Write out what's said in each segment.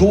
2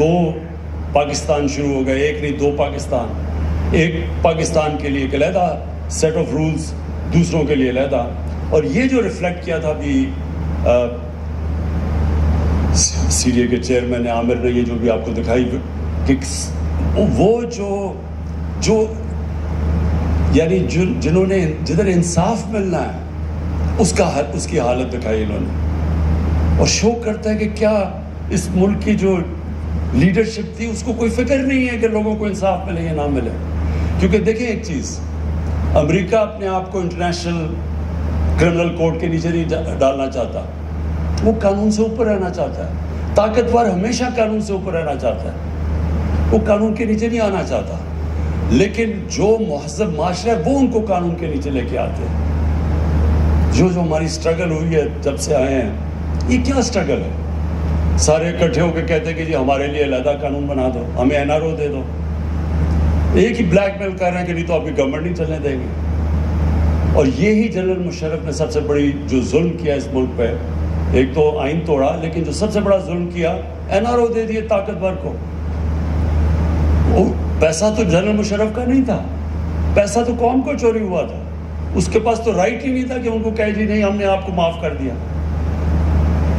2 پاکستان شروع ہو گئے, ایک نہیں دو پاکستان, ایک پاکستان کے لیے ایک علیحدہ سیٹ آف رولز, دوسروں کے لیے علیحدہ. اور یہ جو ریفلیکٹ کیا تھا ابھی سیریے کے چیئرمین عامر نے, یہ جو بھی آپ کو دکھائی کہ وہ جو یعنی جنہوں نے جدھر انصاف ملنا ہے اس کی حالت دکھائی انہوں نے, اور شو کرتا ہے کہ کیا اس ملک کی جو لیڈرشپ تھی اس کو کوئی فکر نہیں ہے کہ لوگوں کو انصاف ملے یا نہ ملے. کیونکہ دیکھیں ایک چیز, امریکہ اپنے آپ کو انٹرنیشنل کرمنل کوڈ کے نیچے نہیں ڈالنا چاہتا, وہ قانون سے اوپر رہنا چاہتا ہے. طاقتور ہمیشہ قانون سے اوپر رہنا چاہتا ہے, وہ قانون کے نیچے نہیں آنا چاہتا. لیکن جو مہذب معاشرہ ہے وہ ان کو قانون کے نیچے لے کے آتے ہیں. جو ہماری سٹرگل ہوئی ہے جب سے آئے ہیں, یہ کیا سٹرگل ہے؟ سارے اکٹھے ہو کے کہتے ہیں کہ جی ہمارے لیے علیحدہ قانون بنا دو, ہمیں این آر او دے دو. ایک ہی بلیک میل کر رہے ہیں کہ نہیں تو آپ کی گورنمنٹ نہیں چلنے دیں گے. اور یہی جنرل مشرف نے سب سے بڑی جو ظلم کیا اس ملک پہ, ایک تو آئین توڑا, لیکن جو سب سے بڑا ظلم کیا این آر او دے دیے طاقتور کو. وہ پیسہ تو جنرل مشرف کا نہیں تھا, پیسہ تو قوم کو چوری ہوا تھا. اس کے پاس تو رائٹ ہی نہیں تھا کہ ان کو کہے جی نہیں ہم نے آپ کو معاف کر دیا.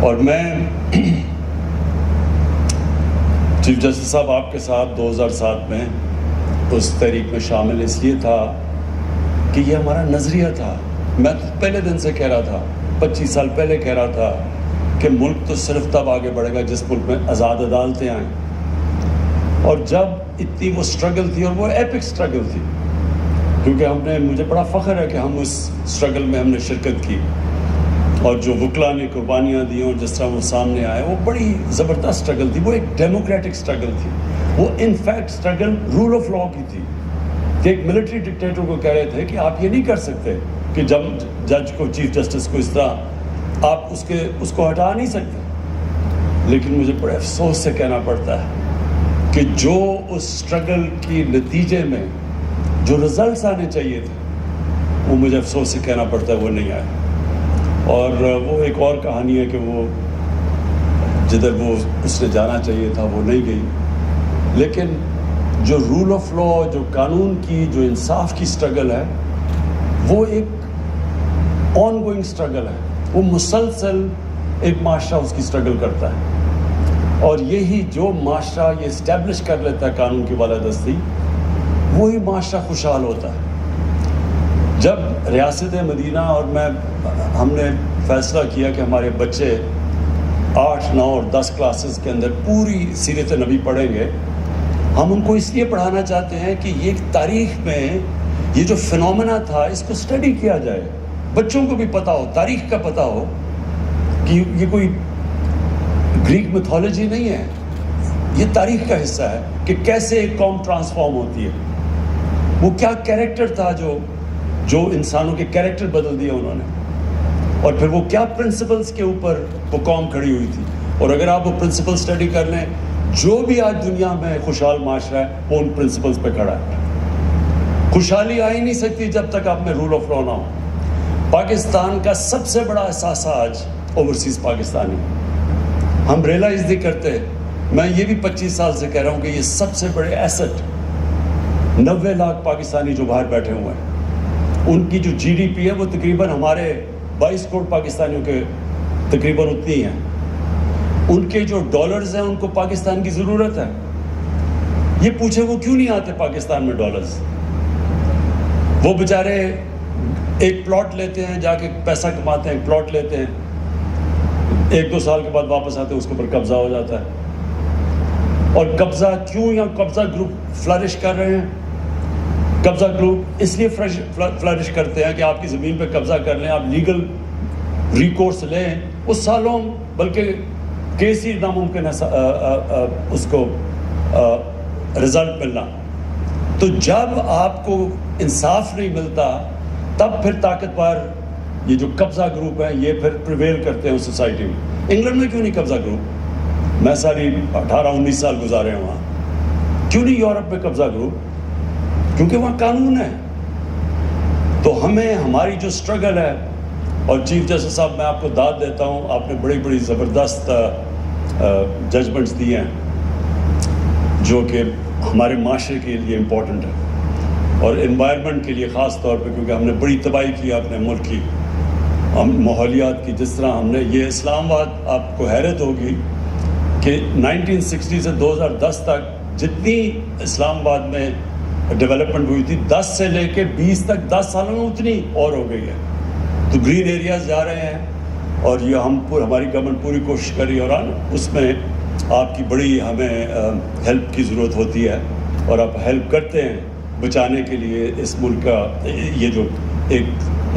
اور میں چیف جسٹس صاحب آپ کے ساتھ 2007 میں اس تحریک میں شامل اس لیے تھا کہ یہ ہمارا نظریہ تھا. میں پہلے دن سے کہہ رہا تھا, 25 سال پہلے کہہ رہا تھا کہ ملک تو صرف تب آگے بڑھے گا جس ملک میں آزاد عدالتیں آئیں. اور جب اتنی وہ سٹرگل تھی, اور وہ ایپک سٹرگل تھی, کیونکہ مجھے بڑا فخر ہے کہ ہم اس سٹرگل میں ہم نے شرکت کی, اور جو وکلا نے قربانیاں دی اور جس طرح وہ سامنے آئے, وہ بڑی زبردست سٹرگل تھی. وہ ایک ڈیموکریٹک سٹرگل تھی, وہ in fact struggle rule of law کی تھی. کہ ایک ملٹری ڈکٹیٹر کو کہہ رہے تھے کہ آپ یہ نہیں کر سکتے کہ جب جج کو, چیف جسٹس کو اس طرح آپ اس کو ہٹا نہیں سکتے. لیکن مجھے بڑے افسوس سے کہنا پڑتا ہے کہ جو اس سٹرگل کی نتیجے میں جو رزلٹس آنے چاہیے تھے, وہ مجھے افسوس سے کہنا پڑتا ہے وہ نہیں آئے. اور وہ ایک اور کہانی ہے کہ وہ جدھر وہ اس نے جانا چاہیے تھا وہ نہیں گئی. لیکن جو رول آف لا, جو قانون کی, جو انصاف کی سٹرگل ہے, وہ ایک آن گوئنگ سٹرگل ہے. وہ مسلسل ایک معاشرہ اس کی سٹرگل کرتا ہے. اور یہی جو معاشرہ یہ اسٹیبلش کر لیتا ہے قانون کی بالادستی, وہی معاشرہ خوشحال ہوتا ہے. جب ریاست مدینہ اور ہم نے فیصلہ کیا کہ ہمارے بچے 8, 9 اور 10 کلاسز کے اندر پوری سیرت نبی پڑھیں گے. ہم ان کو اس لیے پڑھانا چاہتے ہیں کہ یہ تاریخ میں یہ جو فنومنا تھا اس کو اسٹڈی کیا جائے, بچوں کو بھی پتہ ہو, تاریخ کا پتہ ہو کہ یہ کوئی گریک میتھولوجی نہیں ہے, یہ تاریخ کا حصہ ہے کہ کیسے ایک قوم ٹرانسفارم ہوتی ہے. وہ کیا کیریکٹر تھا جو انسانوں کے کیریکٹر بدل دیا انہوں نے, اور پھر وہ کیا پرنسپلز کے اوپر وہ قوم کھڑی ہوئی تھی. اور اگر آپ وہ پرنسپل اسٹڈی کر لیں, جو بھی آج دنیا میں خوشحال معاشرہ ہے وہ ان پرنسپلز پہ کھڑا ہے. خوشحالی آ ہی نہیں سکتی جب تک آپ میں رول آف لا نہ ہو. پاکستان کا سب سے بڑا اثاثہ آج اوورسیز پاکستانی, ہم ریئلائز نہیں کرتے. میں یہ بھی 25 سال سے کہہ رہا ہوں کہ یہ سب سے بڑے ایسٹ 90 لاکھ پاکستانی جو باہر بیٹھے ہوئے ہیں, ان کی جو جی ڈی پی ہے وہ تقریباً ہمارے 22 کروڑ پاکستانیوں کے تقریباً اتنی ہیں. ان کے جو ڈالرز ہیں ان کو پاکستان کی ضرورت ہے. یہ پوچھے وہ کیوں نہیں آتے پاکستان میں ڈالرز؟ وہ بیچارے ایک پلاٹ لیتے ہیں, جا کے پیسہ کماتے ہیں, پلاٹ لیتے ہیں, 1-2 سال کے بعد واپس آتے ہیں, اس کے اوپر قبضہ ہو جاتا ہے. اور قبضہ کیوں یا قبضہ گروپ فلرش کر رہے ہیں؟ قبضہ گروپ اس لیے فلرش کرتے ہیں کہ آپ کی زمین پہ قبضہ کر لیں, آپ لیگل ریکورس لیں, اس سالوں بلکہ کیس ہی ناممکن ہے اس کو رزلٹ ملنا. تو جب آپ کو انصاف نہیں ملتا تب پھر طاقتور یہ جو قبضہ گروپ ہیں یہ پھر پریویل کرتے ہیں اس سوسائٹی میں. انگلینڈ میں کیوں نہیں قبضہ گروپ؟ میں ساری 18-19 سال گزارے ہیں وہاں. کیوں نہیں یورپ میں قبضہ گروپ؟ کیونکہ وہاں قانون ہے. تو ہمیں ہماری جو سٹرگل ہے, اور چیف جسٹس صاحب میں آپ کو داد دیتا ہوں, آپ نے بڑی بڑی زبردست ججمنٹس دی ہیں. جو کہ ہمارے معاشرے کے لیے امپورٹنٹ ہے، اور انوائرمنٹ کے لیے خاص طور پہ، کیونکہ ہم نے بڑی تباہی کی اپنے ملک کی، ماحولیات کی. جس طرح ہم نے یہ اسلام آباد، آپ کو حیرت ہوگی کہ 1960 سے 2010 تک جتنی اسلام آباد میں ڈیولپمنٹ ہوئی تھی 10 سے لے کے 20 تک 10 سالوں میں اتنی اور ہو گئی ہے. تو گرین ایریاز جا رہے ہیں، اور یہ ہماری گورنمنٹ پوری کوشش کر رہی ہے، اور اس میں آپ کی بڑی ہمیں ہیلپ کی ضرورت ہوتی ہے، اور آپ ہیلپ کرتے ہیں بچانے کے لیے اس ملک کا. یہ جو ایک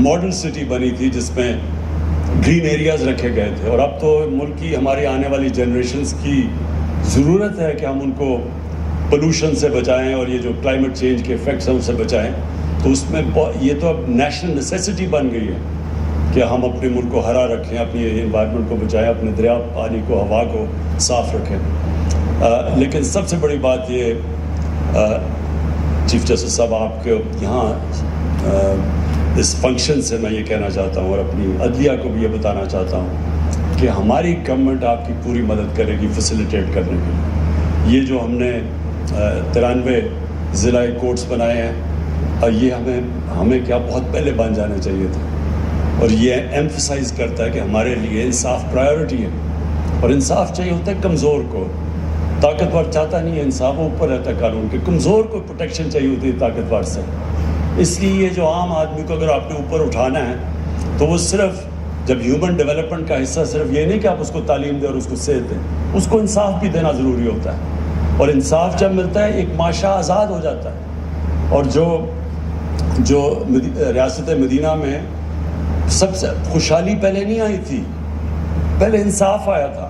ماڈل سٹی بنی تھی جس میں گرین ایریاز رکھے گئے تھے، اور اب تو ملک کی ہماری آنے والی جنریشنز کی ضرورت ہے کہ ہم ان کو پولوشن سے بچائیں، اور یہ جو کلائمیٹ چینج کے افیکٹس ہیں ان سے بچائیں. تو اس میں یہ تو اب نیشنل نیسیسٹی بن گئی ہے کہ ہم اپنے ملک کو ہرا رکھیں، اپنی انوائرمنٹ کو بچائیں، اپنے دریا پانی کو، ہوا کو صاف رکھیں. لیکن سب سے بڑی بات یہ چیف جسٹس صاحب آپ کے یہاں اس فنکشن سے میں یہ کہنا چاہتا ہوں، اور اپنی عدلیہ کو بھی یہ بتانا چاہتا ہوں کہ ہماری گورنمنٹ آپ کی پوری مدد کرے گی فیسیلیٹیٹ کرنے کے لیے. یہ جو ہم نے 93 ضلع کورٹس بنائے ہیں، اور یہ ہمیں کیا بہت پہلے بن جانے چاہیے تھے، اور یہ ایمفسائز کرتا ہے کہ ہمارے لیے انصاف پرائیورٹی ہے، اور انصاف چاہیے ہوتا ہے کمزور کو. طاقتور چاہتا نہیں ہے انصاف، وہ اوپر رہتا ہے قانون کے. کمزور کو پروٹیکشن چاہیے ہوتی ہے طاقتور سے. اس لیے یہ جو عام آدمی کو اگر آپ نے اوپر اٹھانا ہے تو وہ صرف جب ہیومن ڈیولپمنٹ کا حصہ صرف یہ نہیں کہ آپ اس کو تعلیم دیں اور اس کو صحت دیں، اس کو انصاف بھی دینا ضروری ہوتا ہے. اور انصاف جب ملتا ہے ایک معاشرہ آزاد ہو جاتا ہے. اور جو ریاست مدینہ میں سب سے خوشحالی پہلے نہیں آئی تھی، پہلے انصاف آیا تھا،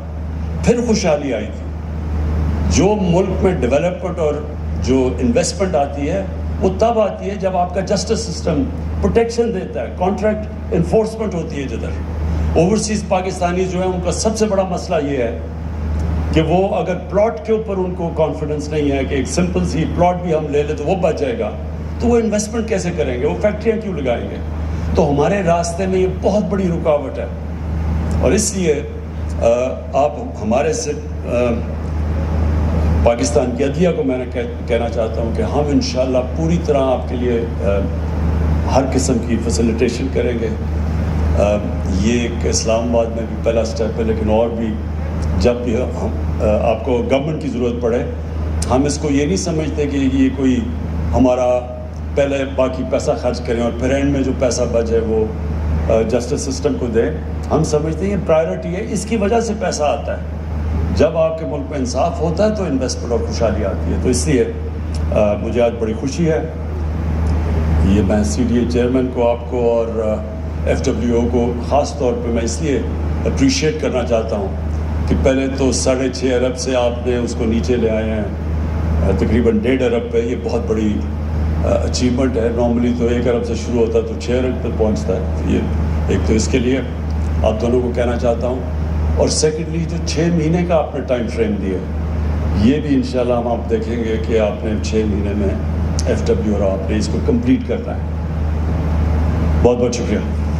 پھر خوشحالی آئی تھی. جو ملک میں ڈیولپمنٹ اور جو انویسٹمنٹ آتی ہے وہ تب آتی ہے جب آپ کا جسٹس سسٹم پروٹیکشن دیتا ہے، کانٹریکٹ انفورسمنٹ ہوتی ہے. جدھر اوورسیز پاکستانی جو ہیں ان کا سب سے بڑا مسئلہ یہ ہے کہ وہ اگر پلاٹ کے اوپر ان کو کانفیڈنس نہیں ہے کہ ایک سمپل سی پلاٹ بھی ہم لے لیں تو وہ بچ جائے گا، تو وہ انویسٹمنٹ کیسے کریں گے، وہ فیکٹریاں کیوں لگائیں گے. تو ہمارے راستے میں یہ بہت بڑی رکاوٹ ہے. اور اس لیے آپ ہمارے سے پاکستان کی عدلیہ کو میں نے کہنا چاہتا ہوں کہ ہم انشاءاللہ پوری طرح آپ کے لیے ہر قسم کی فیسیلیٹیشن کریں گے. یہ ایک اسلام آباد میں بھی پہلا سٹیپ ہے، لیکن اور بھی جب بھی آپ کو گورنمنٹ کی ضرورت پڑے، ہم اس کو یہ نہیں سمجھتے کہ یہ کوئی ہمارا پہلے باقی پیسہ خرچ کریں اور پھر اینڈ میں جو پیسہ بچے وہ جسٹس سسٹم کو دیں. ہم سمجھتے ہیں یہ پرائیورٹی ہے، اس کی وجہ سے پیسہ آتا ہے. جب آپ کے ملک میں انصاف ہوتا ہے تو انویسٹمنٹ اور خوشحالی آتی ہے. تو اس لیے مجھے آج بڑی خوشی ہے. یہ میں CDA چیئرمین کو، آپ کو اور FWO کو خاص طور پہ میں اس لیے اپریشیٹ کرنا چاہتا ہوں کہ پہلے تو 6.5 ارب سے آپ نے اس کو نیچے لے آئے ہیں تقریباً 1.5 ارب پہ. یہ بہت بڑی اچیومنٹ ہے. نارملی تو 1 ارب سے شروع ہوتا ہے تو 6 ارب تک پہنچتا ہے. یہ ایک تو اس کے لیے آپ دونوں کو کہنا چاہتا ہوں. اور سیکنڈلی جو 6 مہینے کا آپ نے ٹائم فریم دیا ہے، یہ بھی انشاءاللہ ہم آپ دیکھیں گے کہ آپ نے 6 مہینے میں FW اور آپ نے اس کو کمپلیٹ کرنا ہے. بہت بہت شکریہ.